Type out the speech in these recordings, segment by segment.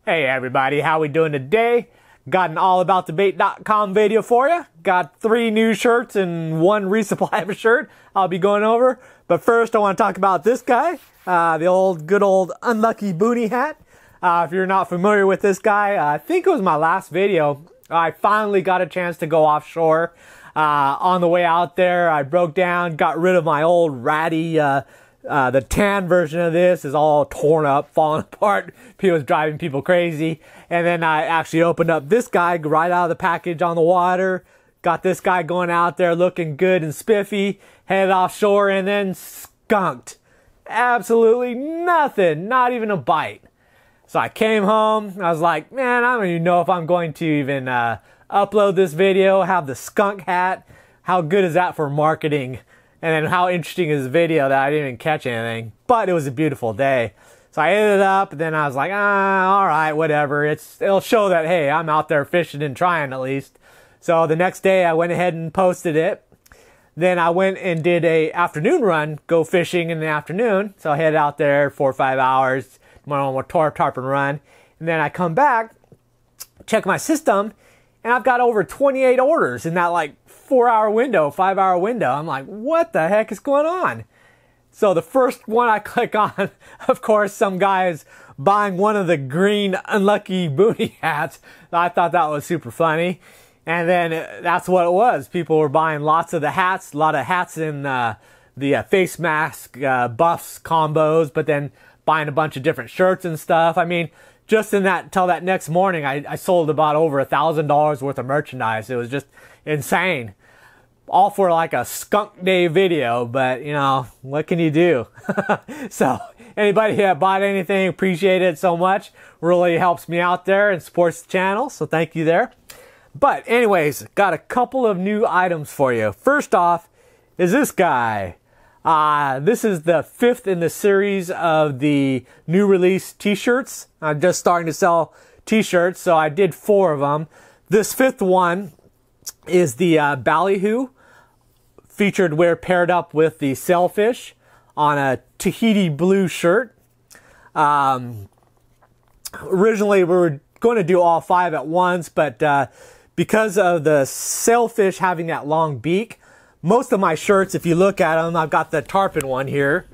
Hey everybody, how we doing today? Got an allaboutthebait.com video for you. Got 3 new shirts and 1 resupply of a shirt I'll be going over. But first I want to talk about this guy, the good old unlucky boonie hat. If you're not familiar with this guy, I think it was my last video. I finally got a chance to go offshore. On the way out there, I broke down, got rid of my old ratty, the tan version of this is all torn up, falling apart. It was driving people crazy. And then I actually opened up this guy right out of the package on the water. Got this guy going out there looking good and spiffy. Headed offshore and then skunked. Absolutely nothing. Not even a bite. So I came home. I was like, man, I don't even know if I'm going to even upload this video. Have the skunk hat. How good is that for marketing? And then how interesting is the video that I didn't even catch anything. But it was a beautiful day. So I ended up, and then I was like, all right, whatever. It'll show that, hey, I'm out there fishing and trying at least. So the next day I went ahead and posted it. Then I went and did a afternoon run, go fishing in the afternoon. So I headed out there 4 or 5 hours, went on a tarpon run. And then I come back, check my system, and I've got over 28 orders in that like 4-hour window, 5-hour window. I'm like, what the heck is going on? So the first one I click on, of course, some guy is buying one of the green unlucky boonie hats. I thought that was super funny. And then that's what it was. People were buying lots of the hats, a lot of hats in the face mask, buffs, combos, but then buying a bunch of different shirts and stuff. I mean, just in that, till that next morning, I sold about over $1,000 worth of merchandise. It was just insane. All for like a skunk day video, but you know, what can you do? So anybody that bought anything, appreciate it so much. Really helps me out there and supports the channel, so thank you there. But anyways, got a couple of new items for you. First off is this guy. This is the 5th in the series of the new release t-shirts. I'm just starting to sell t-shirts, so I did 4 of them. This 5th one is the Ballyhoo, featured where paired up with the Sailfish on a Tahiti Blue shirt. Originally we were going to do all 5 at once, but because of the Sailfish having that long beak, most of my shirts, if you look at them, I've got the Tarpon one here.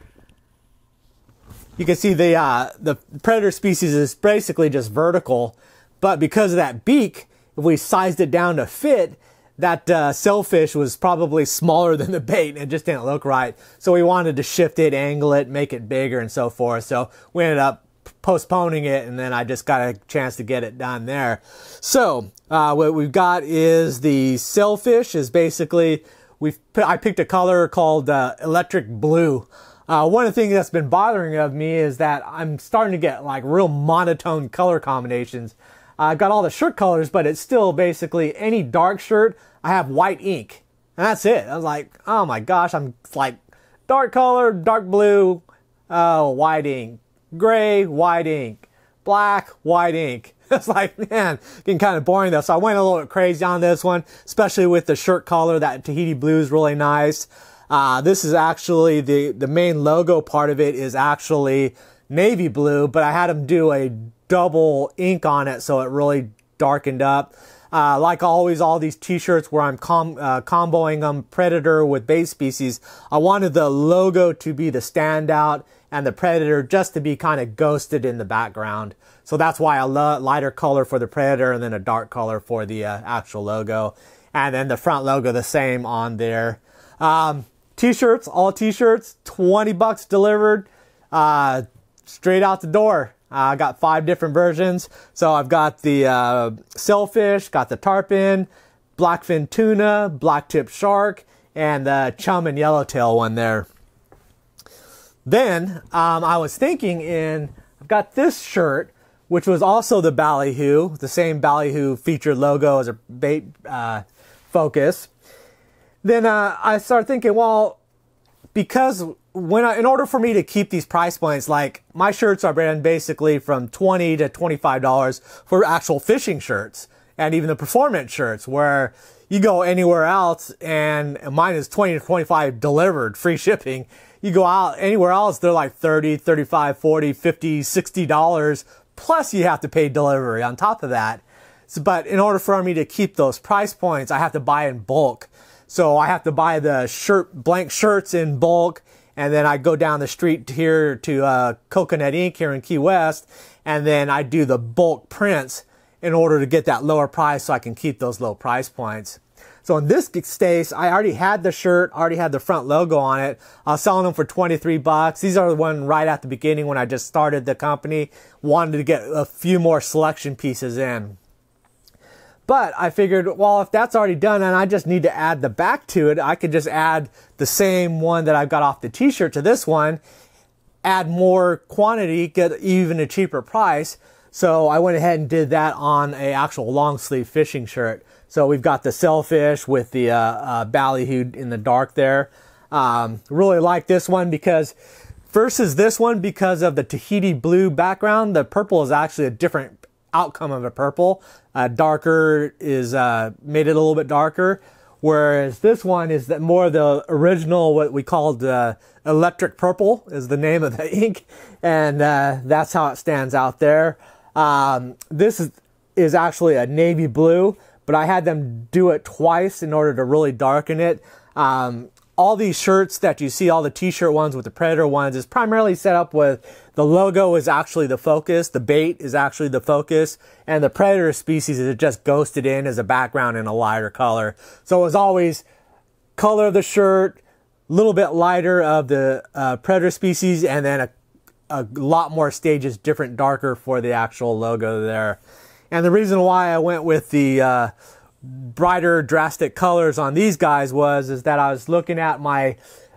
You can see the predator species is basically just vertical, but because of that beak, if we sized it down to fit, that Sailfish was probably smaller than the bait and it just didn't look right. So we wanted to shift it, angle it, make it bigger and so forth. So we ended up postponing it, and then I just got a chance to get it done there. So what we've got is the Sailfish is basically, I picked a color called Electric Blue. One of the things that's been bothering of me is that I'm starting to get like real monotone color combinations. I've got all the shirt colors, but it's still basically any dark shirt, I have white ink. And that's it. I was like, oh my gosh, I'm like dark color, dark blue, white ink, gray, white ink, black, white ink. It's like, man, getting kind of boring though. So I went a little bit crazy on this one, especially with the shirt color. That Tahiti Blue is really nice. This is actually the main logo part of it is actually navy blue, but I had them do a double ink on it, so it really darkened up. Like always, all these t-shirts where I'm comboing them predator with bait species, I wanted the logo to be the standout and the predator just to be kind of ghosted in the background. So that's why I love lighter color for the predator and then a dark color for the actual logo. And then the front logo the same on there. T-shirts, all t-shirts, 20 bucks delivered, straight out the door. I got 5 different versions. So I've got the Sailfish, got the Tarpon, Blackfin Tuna, Black Tip Shark, and the Chum and Yellowtail one there. Then I was thinking I've got this shirt, which was also the Ballyhoo, the same Ballyhoo featured logo as a bait focus. Then I started thinking, well, because in order for me to keep these price points, like my shirts are brand basically from $20 to $25 for actual fishing shirts and even the performance shirts, where you go anywhere else and mine is 20 to 25 delivered, free shipping. You go out anywhere else, they're like 30, 35, 40, 50, $60 plus you have to pay delivery on top of that. So, but in order for me to keep those price points, I have to buy in bulk. So I have to buy the blank shirts in bulk, and then I go down the street here to Coconut Ink here in Key West, and then I do the bulk prints in order to get that lower price so I can keep those low price points. So in this case, I already had the shirt, already had the front logo on it. I was selling them for 23 bucks. These are the one right at the beginning when I just started the company. Wanted to get a few more selection pieces in. But I figured, well, if that's already done and I just need to add the back to it, I could just add the same one that I've got off the t-shirt to this one, add more quantity, get even a cheaper price. So I went ahead and did that on a actual long sleeve fishing shirt. So we've got the Sailfish with the Ballyhoo in the dark there. Really like this one because versus this one, because of the Tahiti Blue background, the purple is actually a different outcome of a purple. Darker is made it a little bit darker, whereas this one is that more of the original, what we called Electric Purple is the name of the ink, and that's how it stands out there. This is actually a navy blue, but I had them do it twice in order to really darken it. All these shirts that you see, all the t-shirt ones with the Predator ones, is primarily set up with the logo is actually the focus, the bait is actually the focus, and the Predator species is just ghosted in as a background in a lighter color. So it was always color of the shirt, a little bit lighter of the Predator species, and then a lot more stages different, darker for the actual logo there. And the reason why I went with the brighter drastic colors on these guys is that I was looking at my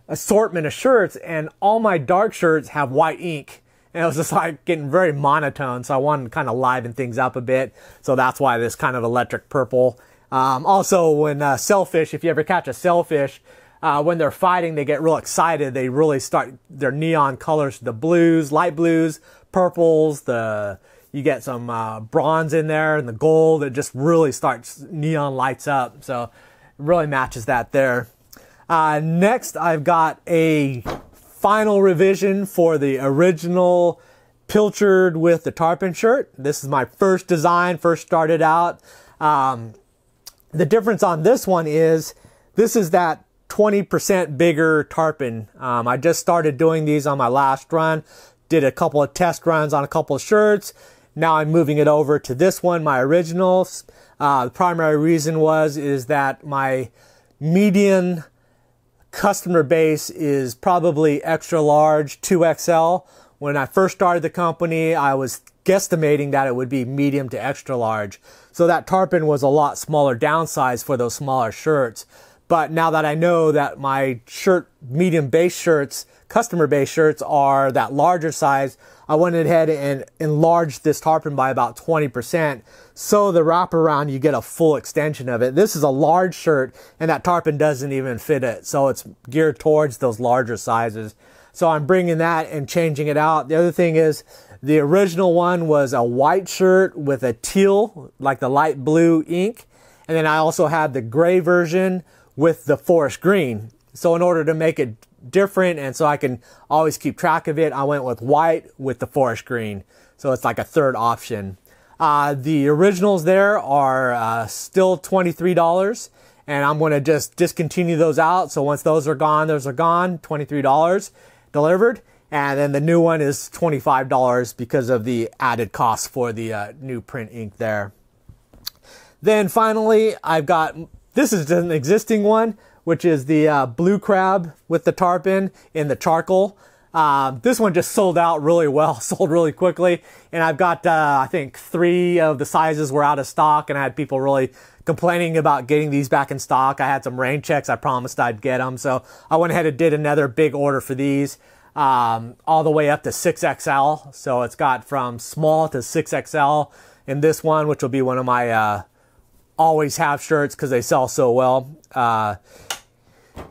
assortment of shirts, and all my dark shirts have white ink, and it was just like getting very monotone, so I wanted to kind of liven things up a bit. So that's why this kind of electric purple. Also, when sailfish, if you ever catch a sailfish, when they're fighting, they get real excited. They really start their neon colors, the blues, light blues, purples, you get some bronze in there, and the gold, it just really starts, neon lights up. So it really matches that there. Next, I've got a final revision for the original Pilchard with the Tarpon shirt. This is my first design, first started out. The difference on this one is, this is that 20% bigger tarpon. I just started doing these on my last run, did a couple of test runs on a couple of shirts. Now I'm moving it over to this one, my originals. The primary reason is that my median customer base is probably extra large, 2XL. When I first started the company, I was guesstimating that it would be medium to extra large. So that tarpon was a lot smaller downsize for those smaller shirts. But now that I know that my medium base shirts, customer base shirts are that larger size, I went ahead and enlarged this tarpon by about 20%. So the wraparound, you get a full extension of it. This is a large shirt, and that tarpon doesn't even fit it. So it's geared towards those larger sizes. So I'm bringing that and changing it out. The other thing is, the original one was a white shirt with a teal, like the light blue ink. And then I also had the gray version with the forest green. So in order to make it different and so I can always keep track of it, I went with white with the forest green. So it's like a third option. The originals there are still $23, and I'm going to just discontinue those out. So once those are gone, $23 delivered. And then the new one is $25 because of the added cost for the new print ink there. Then finally, I've got, this is an existing one, which is the blue crab with the tarpon in the charcoal. This one just sold out really well, sold really quickly. And I've got, I think 3 of the sizes were out of stock, and I had people really complaining about getting these back in stock. I had some rain checks. I promised I'd get them. So I went ahead and did another big order for these, all the way up to 6XL. So it's got from small to 6XL in this one, which will be one of my always have shirts because they sell so well.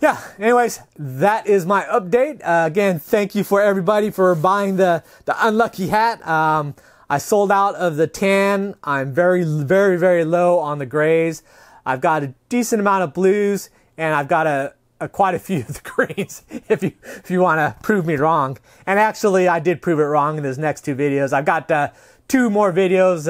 Yeah, anyways, that is my update. Again, thank you for everybody for buying the unlucky hat. I sold out of the tan. I'm very, very, very low on the grays. I've got a decent amount of blues, and I've got quite a few of the greens, if you want to prove me wrong. And actually, I did prove it wrong in those next 2 videos. I've got 2 more videos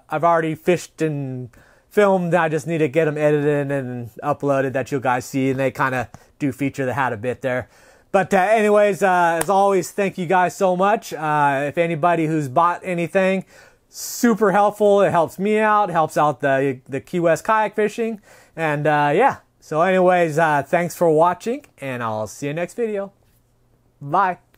I've already fished and filmed. I just need to get them edited and uploaded that you guys see, and they kind of do feature the hat a bit there. But anyways, as always, thank you guys so much. If anybody who's bought anything, super helpful. It helps me out, helps out the Key West kayak fishing. And yeah, so anyways, thanks for watching, and I'll see you next video. Bye.